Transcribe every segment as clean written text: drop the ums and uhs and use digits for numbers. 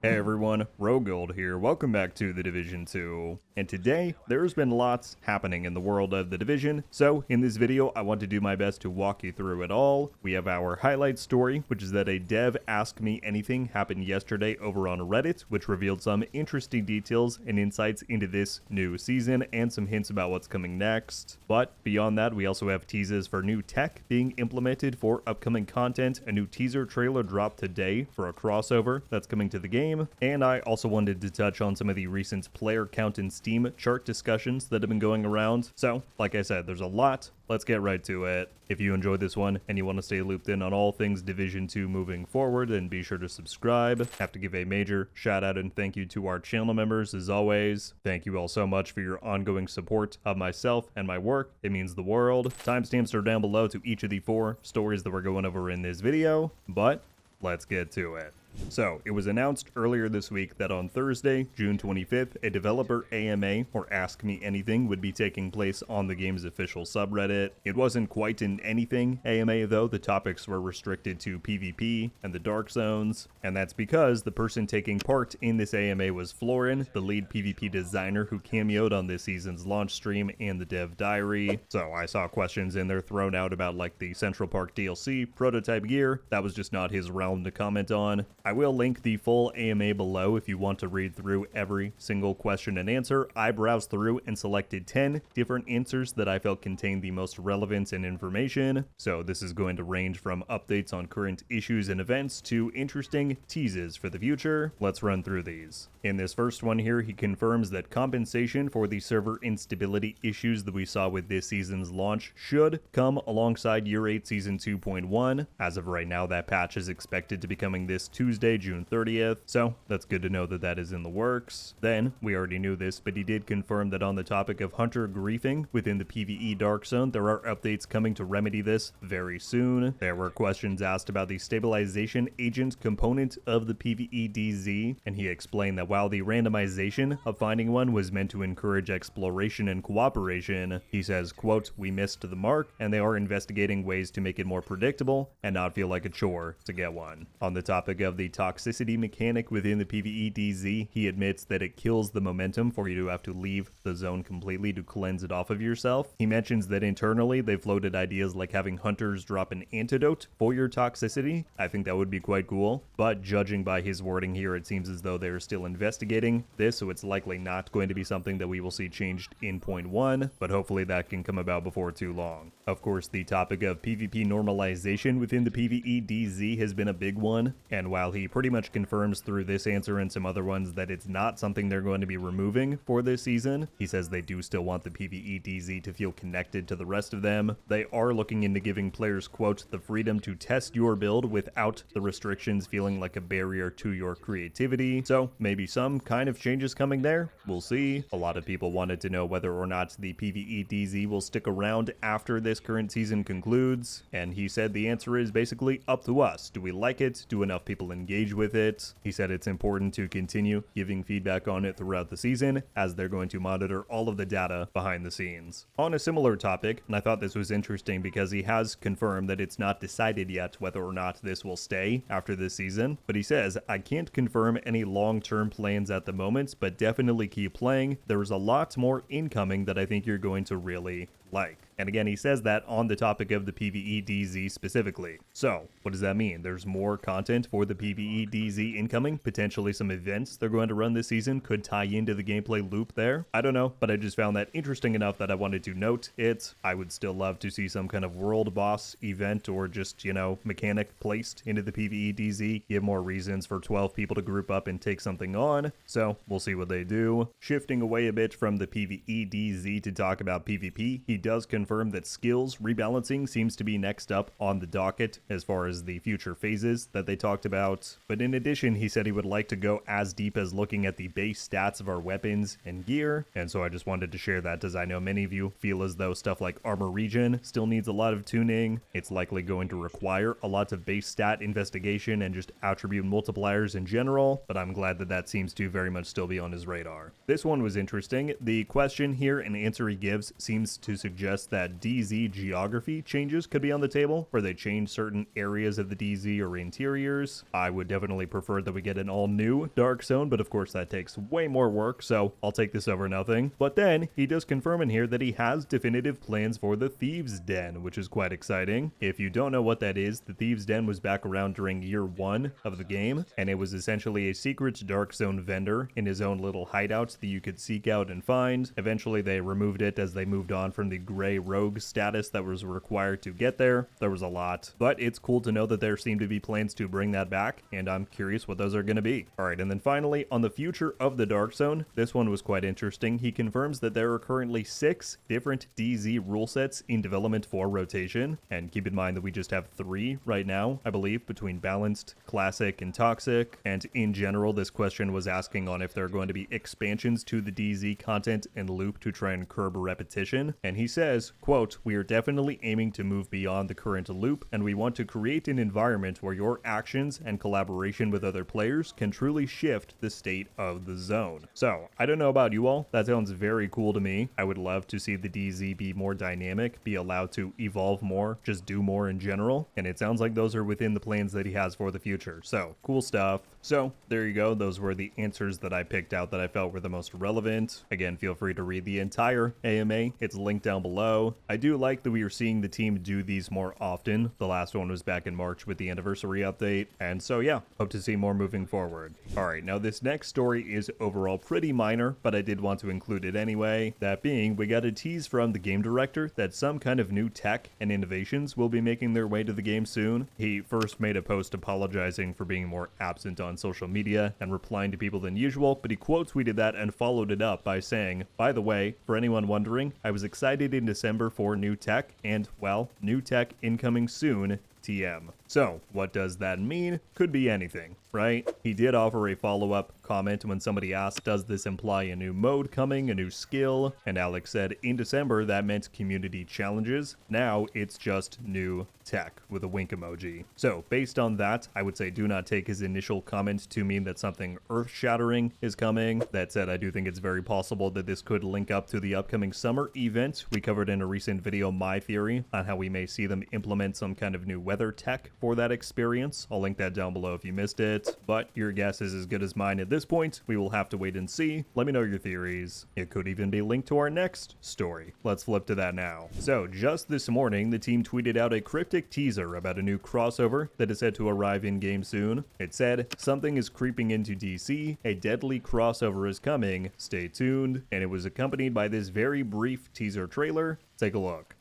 Hey everyone, RogueGold here. Welcome back to The Division 2. And today, there's been lots happening in the world of The Division, so in this video, I want to do my best to walk you through it all. We have our highlight story, which is that a dev Ask Me Anything happened yesterday over on Reddit, which revealed some interesting details and insights into this new season and some hints about what's coming next. But beyond that, we also have teases for new tech being implemented for upcoming content. A new teaser trailer dropped today for a crossover that's coming to the game. And I also wanted to touch on some of the recent player count and Steam chart discussions that have been going around. So, like I said, there's a lot. Let's get right to it. If you enjoyed this one and you want to stay looped in on all things Division 2 moving forward, then be sure to subscribe. Have to give a major shout out and thank you to our channel members as always. Thank you all so much for your ongoing support of myself and my work. It means the world. Timestamps are down below to each of the 4 stories that we're going over in this video, but let's get to it. So, it was announced earlier this week that on Thursday, June 25th, a developer AMA, or Ask Me Anything, would be taking place on the game's official subreddit. It wasn't quite an anything AMA though, the topics were restricted to PvP and the Dark Zones, and that's because the person taking part in this AMA was Florin, the lead PvP designer who cameoed on this season's launch stream and the dev diary. So I saw questions in there thrown out about like the Central Park DLC, prototype gear. That was just not his realm to comment on. I will link the full AMA below if you want to read through every single question and answer. I browsed through and selected 10 different answers that I felt contained the most relevance and information. So this is going to range from updates on current issues and events to interesting teases for the future. Let's run through these. In this first one here, he confirms that compensation for the server instability issues that we saw with this season's launch should come alongside Year 8 Season 2.1. As of right now, that patch is expected to be coming this Tuesday, June 30th, so that's good to know that that is in the works. Then, we already knew this, but he did confirm that on the topic of Hunter griefing within the PvE Dark Zone, there are updates coming to remedy this very soon. There were questions asked about the stabilization agent component of the PvE DZ, and he explained that while the randomization of finding one was meant to encourage exploration and cooperation, he says, quote, "We missed the mark, and they are investigating ways to make it more predictable and not feel like a chore to get one." On the topic of the toxicity mechanic within the PvE DZ, he admits that it kills the momentum for you to have to leave the zone completely to cleanse it off of yourself. He mentions that internally they've floated ideas like having hunters drop an antidote for your toxicity. I think that would be quite cool, but judging by his wording here, it seems as though they're still investigating this, so it's likely not going to be something that we will see changed in point 1, but hopefully that can come about before too long. Of course, the topic of PvP normalization within the PvE DZ has been a big one, and while he pretty much confirms through this answer and some other ones that it's not something they're going to be removing for this season, he says they do still want the PvE DZ to feel connected to the rest of them. They are looking into giving players, quote, "the freedom to test your build without the restrictions feeling like a barrier to your creativity." So maybe some kind of changes coming there. We'll see. A lot of people wanted to know whether or not the PvE DZ will stick around after this current season concludes, and he said the answer is basically up to us. Do we like it? Do enough people engage with it? He said it's important to continue giving feedback on it throughout the season, as they're going to monitor all of the data behind the scenes. On a similar topic, and I thought this was interesting because he has confirmed that it's not decided yet whether or not this will stay after this season, but he says, "I can't confirm any long-term plans at the moment, but definitely keep playing. There's a lot more incoming that I think you're going to really like." And again, he says that on the topic of the PvE DZ specifically. So, what does that mean? There's more content for the PvE DZ incoming? Potentially some events they're going to run this season could tie into the gameplay loop there? I don't know, but I just found that interesting enough that I wanted to note it. I would still love to see some kind of world boss event or just, mechanic placed into the PvE DZ. Give more reasons for 12 people to group up and take something on. So, we'll see what they do. Shifting away a bit from the PvE DZ to talk about PvP, he does confirm that skills rebalancing seems to be next up on the docket as far as the future phases that they talked about. But in addition, he said he would like to go as deep as looking at the base stats of our weapons and gear, and so I just wanted to share that as I know many of you feel as though stuff like armor regen still needs a lot of tuning. It's likely going to require a lot of base stat investigation and just attribute multipliers in general, but I'm glad that that seems to very much still be on his radar. This one was interesting. The question here and answer he gives seems to suggest that that DZ geography changes could be on the table, where they change certain areas of the DZ or interiors. I would definitely prefer that we get an all-new Dark Zone, but of course that takes way more work, so I'll take this over nothing. But then, he does confirm in here that he has definitive plans for the Thieves' Den, which is quite exciting. If you don't know what that is, the Thieves' Den was back around during year 1 of the game, and it was essentially a secret Dark Zone vendor in his own little hideouts that you could seek out and find. Eventually they removed it as they moved on from the gray rogue status that was required to get there. There was a lot, but it's cool to know that there seem to be plans to bring that back, and I'm curious what those are going to be. Alright, and then finally, on the future of the Dark Zone, this one was quite interesting. He confirms that there are currently 6 different DZ rule sets in development for rotation, and keep in mind that we just have 3 right now, I believe, between Balanced, Classic, and Toxic, and in general, this question was asking on if there are going to be expansions to the DZ content and loop to try and curb repetition, and he says, quote, "We are definitely aiming to move beyond the current loop, and we want to create an environment where your actions and collaboration with other players can truly shift the state of the zone." So, I don't know about you all, that sounds very cool to me. I would love to see the DZ be more dynamic, be allowed to evolve more, just do more in general, and it sounds like those are within the plans that he has for the future. So, cool stuff. So, there you go. Those were the answers that I picked out that I felt were the most relevant. Again, feel free to read the entire AMA. It's linked down below. I do like that we are seeing the team do these more often. The last one was back in March with the anniversary update. And so yeah, hope to see more moving forward. Alright, now this next story is overall pretty minor, but I did want to include it anyway. That being, we got a tease from the game director that some kind of new tech and innovations will be making their way to the game soon. He first made a post apologizing for being more absent on social media and replying to people than usual, but he quote tweeted that and followed it up by saying, "By the way, for anyone wondering, I was excited in December for new tech, and, well, new tech incoming soon, TM." So, what does that mean? Could be anything, right? He did offer a follow-up comment when somebody asked, does this imply a new mode coming, a new skill? And Alex said, in December, that meant community challenges. Now, it's just new tech, with a wink emoji. So, based on that, I would say do not take his initial comment to mean that something earth-shattering is coming. That said, I do think it's very possible that this could link up to the upcoming summer event. We covered in a recent video my theory on how we may see them implement some kind of new weather tech for that experience. I'll link that down below if you missed it, but your guess is as good as mine at this point. We will have to wait and see. Let me know your theories. It could even be linked to our next story. Let's flip to that now. So, just this morning, the team tweeted out a cryptic teaser about a new crossover that is said to arrive in-game soon. It said, "Something is creeping into DC, a deadly crossover is coming, stay tuned," and it was accompanied by this very brief teaser trailer. Take a look.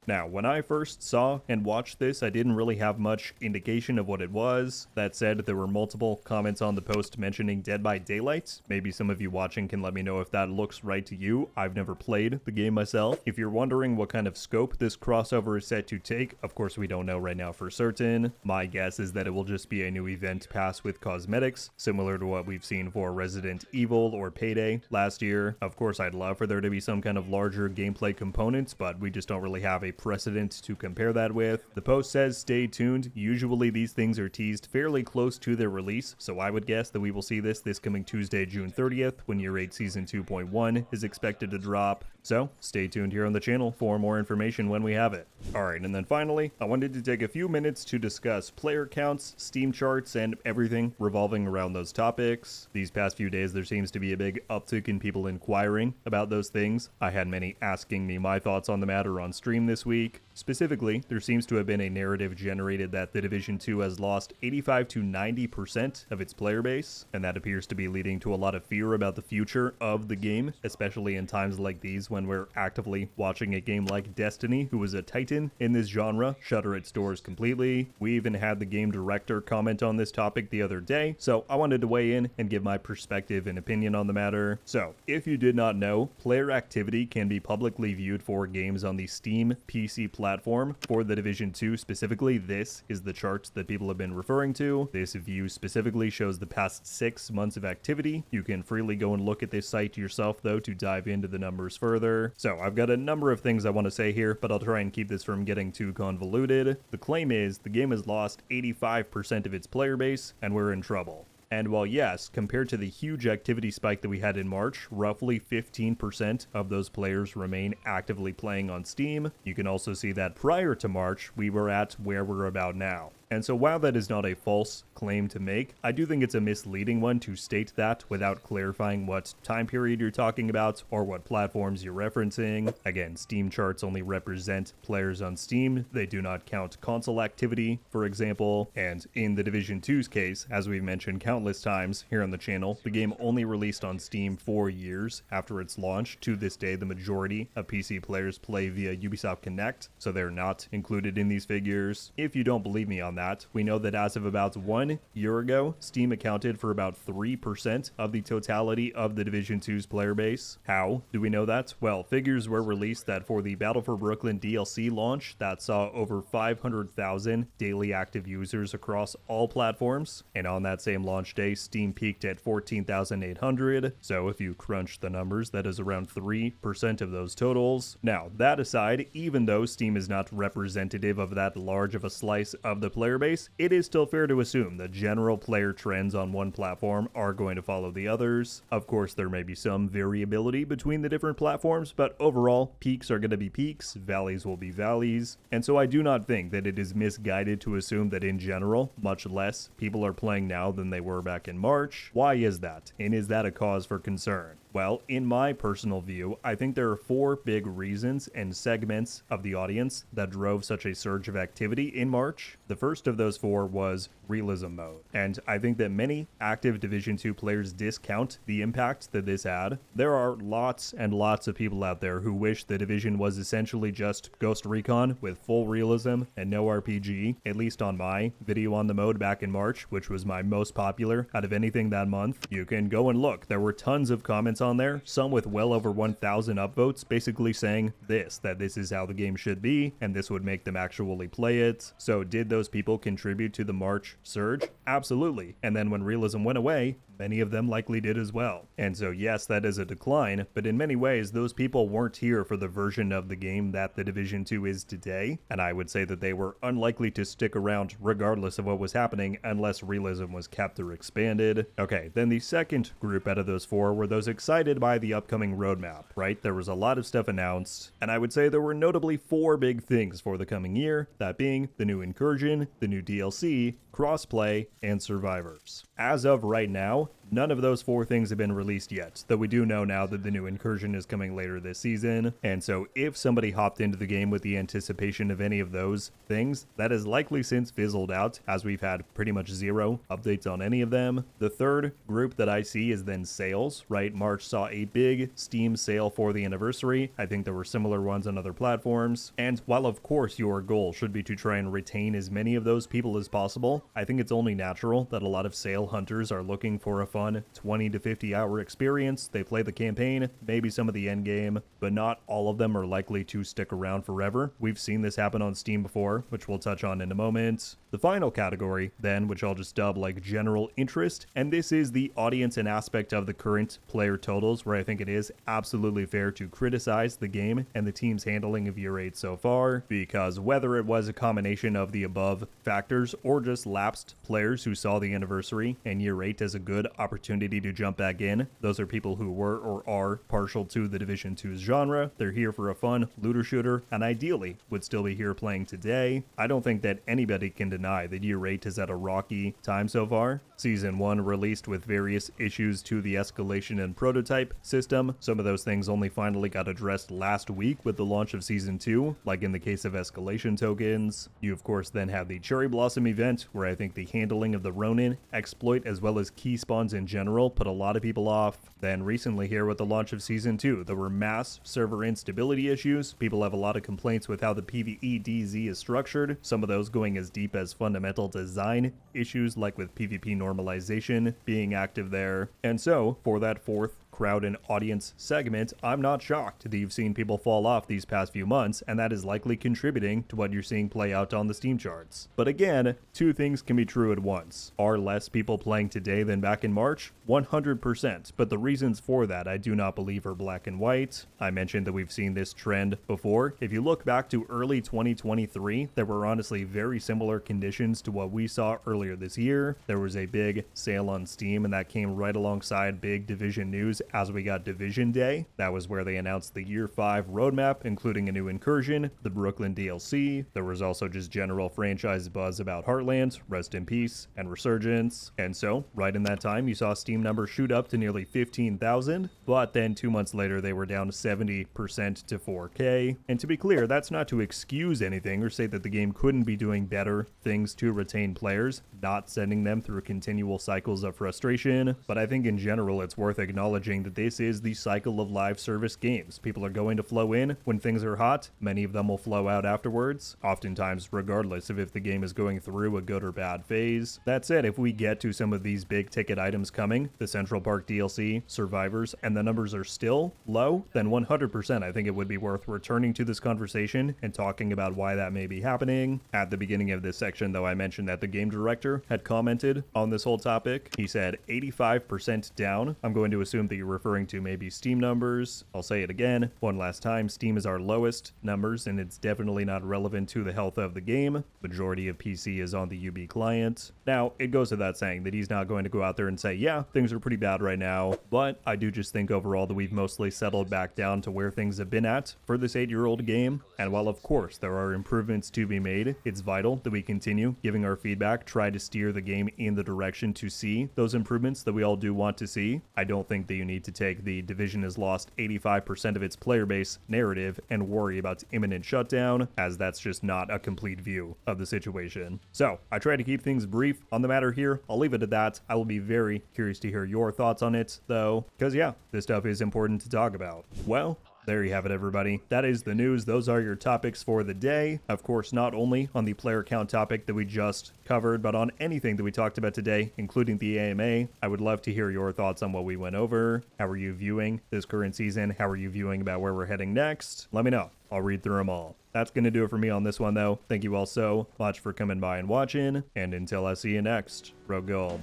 Now, when I first saw and watched this, I didn't really have much indication of what it was. That said, there were multiple comments on the post mentioning Dead by Daylight. Maybe some of you watching can let me know if that looks right to you. I've never played the game myself. If you're wondering what kind of scope this crossover is set to take, of course we don't know right now for certain. My guess is that it will just be a new event pass with cosmetics, similar to what we've seen for Resident Evil or Payday last year. Of course, I'd love for there to be some kind of larger gameplay components, but we just don't really have a precedent to compare that with. The post says stay tuned. Usually these things are teased fairly close to their release, so I would guess that we will see this coming Tuesday, June 30th, when Year 8 Season 2.1 is expected to drop. So, stay tuned here on the channel for more information when we have it. Alright, and then finally, I wanted to take a few minutes to discuss player counts, Steam charts, and everything revolving around those topics. These past few days, there seems to be a big uptick in people inquiring about those things. I had many asking me my thoughts on the matter on stream this week. Specifically, there seems to have been a narrative generated that The Division 2 has lost 85 to 90% of its player base, and that appears to be leading to a lot of fear about the future of the game, especially in times like these when we're actively watching a game like Destiny, who was a titan in this genre, shutter its doors completely. We even had the game director comment on this topic the other day, so I wanted to weigh in and give my perspective and opinion on the matter. So, if you did not know, player activity can be publicly viewed for games on the Steam PC platform. For The Division 2 specifically, this is the charts that people have been referring to. This view specifically shows the past 6 months of activity. You can freely go and look at this site yourself though to dive into the numbers further. So I've got a number of things I want to say here, but I'll try and keep this from getting too convoluted. The claim is the game has lost 85% of its player base and we're in trouble. And while yes, compared to the huge activity spike that we had in March, roughly 15% of those players remain actively playing on Steam, you can also see that prior to March, we were at where we're about now. And so while that is not a false claim to make, I do think it's a misleading one to state that without clarifying what time period you're talking about or what platforms you're referencing. Again, Steam charts only represent players on Steam. They do not count console activity, for example. And in the Division 2's case, as we've mentioned countless times here on the channel, the game only released on Steam 4 years after its launch. To this day, the majority of PC players play via Ubisoft Connect, so they're not included in these figures. If you don't believe me on that, we know that as of about 1 year ago, Steam accounted for about 3% of the totality of the Division 2's player base. How do we know that? Well, figures were released that for the Battle for Brooklyn DLC launch, that saw over 500,000 daily active users across all platforms, and on that same launch day, Steam peaked at 14,800, so if you crunch the numbers, that is around 3% of those totals. Now, that aside, even though Steam is not representative of that large of a slice of the player base, it is still fair to assume the general player trends on one platform are going to follow the others. Of course, there may be some variability between the different platforms, but overall, peaks are going to be peaks, valleys will be valleys, and so I do not think that it is misguided to assume that in general, much less people are playing now than they were back in March. Why is that? And is that a cause for concern? Well, in my personal view, I think there are 4 big reasons and segments of the audience that drove such a surge of activity in March. The first of those 4 was realism mode, and I think that many active Division 2 players discount the impact that this had. There are lots and lots of people out there who wish the Division was essentially just Ghost Recon with full realism and no RPG, at least on my video on the mode back in March, which was my most popular out of anything that month. You can go and look. There were tons of comments on there, some with well over 1,000 upvotes, basically saying that this is how the game should be, and this would make them actually play it. So did those people contribute to the March surge? Absolutely. And then when realism went away, many of them likely did as well. And so yes, that is a decline, but in many ways, those people weren't here for the version of the game that the Division 2 is today, and I would say that they were unlikely to stick around regardless of what was happening unless realism was kept or expanded. Okay, then the second group out of those 4 were those excited by the upcoming roadmap, right? There was a lot of stuff announced, and I would say there were notably 4 big things for the coming year, that being the new Incursion, the new DLC, crossplay, and survivors. As of right now, none of those 4 things have been released yet, though we do know now that the new Incursion is coming later this season, and so if somebody hopped into the game with the anticipation of any of those things, that has likely since fizzled out, as we've had pretty much 0 updates on any of them. The third group that I see is then sales, right? March saw a big Steam sale for the anniversary. I think there were similar ones on other platforms, and while of course your goal should be to try and retain as many of those people as possible, I think it's only natural that a lot of sale hunters are looking for a fun 20 to 50 hour experience. They play the campaign, maybe some of the end game, but not all of them are likely to stick around forever. We've seen this happen on Steam before, which we'll touch on in a moment. The final category, then, which I'll just dub like general interest, and this is the audience and aspect of the current player totals, where I think it is absolutely fair to criticize the game and the team's handling of year 8 so far, because whether it was a combination of the above factors or just lapsed players who saw the anniversary and year 8 as a good opportunity to jump back in, those are people who were or are partial to the Division 2's genre. They're here for a fun looter shooter, and ideally would still be here playing today. I don't think that anybody can deny that year 8 is at a rocky time so far. Season 1 released with various issues to the escalation and prototype system. Some of those things only finally got addressed last week with the launch of Season 2, like in the case of escalation tokens. You of course then have the Cherry Blossom event, where I think the handling of the Ronin exploit as well as key spawns in general put a lot of people off. Then recently here with the launch of Season 2, there were mass server instability issues. People have a lot of complaints with how the PvE DZ is structured, some of those going as deep as fundamental design issues like with PvP normalization being active there. And so for that fourth crowd and audience segment, I'm not shocked that you've seen people fall off these past few months, and that is likely contributing to what you're seeing play out on the Steam charts. But again, two things can be true at once. Are less people playing today than back in March? 100%, but the reasons for that I do not believe are black and white. I mentioned that we've seen this trend before. If you look back to early 2023, there were honestly very similar conditions to what we saw earlier this year. There was a big sale on Steam, and that came right alongside big Division news as we got Division Day. That was where they announced the Year 5 roadmap, including a new incursion, the Brooklyn DLC. There was also just general franchise buzz about Heartland, Rest in Peace, and Resurgence. And so, right in that time, you saw Steam numbers shoot up to nearly 15,000, but then 2 months later, they were down 70% to 4K. And to be clear, that's not to excuse anything or say that the game couldn't be doing better things to retain players, not sending them through continual cycles of frustration, but I think in general it's worth acknowledging that this is the cycle of live service games. People are going to flow in when things are hot, many of them will flow out afterwards, oftentimes regardless of if the game is going through a good or bad phase. That said, if we get to some of these big ticket items coming, the Central Park DLC, Survivors, and the numbers are still low, then 100% I think it would be worth returning to this conversation and talking about why that may be happening. At the beginning of this section though, I mentioned that the game director had commented on this whole topic. He said 85% down. I'm going to assume that you're referring to maybe Steam numbers. I'll say it again, one last time, Steam is our lowest numbers and it's definitely not relevant to the health of the game. Majority of PC is on the UB client. Now, it goes without saying that he's not going to go out there and say, yeah, things are pretty bad right now, but I do just think overall that we've mostly settled back down to where things have been at for this 8-year-old game. And while of course there are improvements to be made, it's vital that we continue giving our feedback, try to steer the game in the direction to see those improvements that we all do want to see. I don't think that you need to take the Division has lost 85% of its player base narrative and worry about imminent shutdown, as that's just not a complete view of the situation. So I try to keep things brief on the matter here. I'll leave it at that. I will be very curious to hear your thoughts on it though, because yeah, this stuff is important to talk about. Well, there you have it, everybody. That is the news. Those are your topics for the day. Of course, not only on the player count topic that we just covered, but on anything that we talked about today, including the AMA. I would love to hear your thoughts on what we went over. How are you viewing this current season? How are you viewing about where we're heading next? Let me know. I'll read through them all. That's going to do it for me on this one, though. Thank you all so much for coming by and watching. And until I see you next, RogueGold.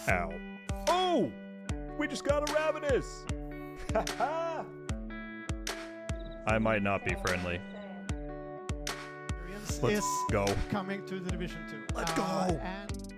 Ow. Oh! We just got a Ravenous! Ha I might not be friendly. Let's go. Coming to the Division 2. Let's go! And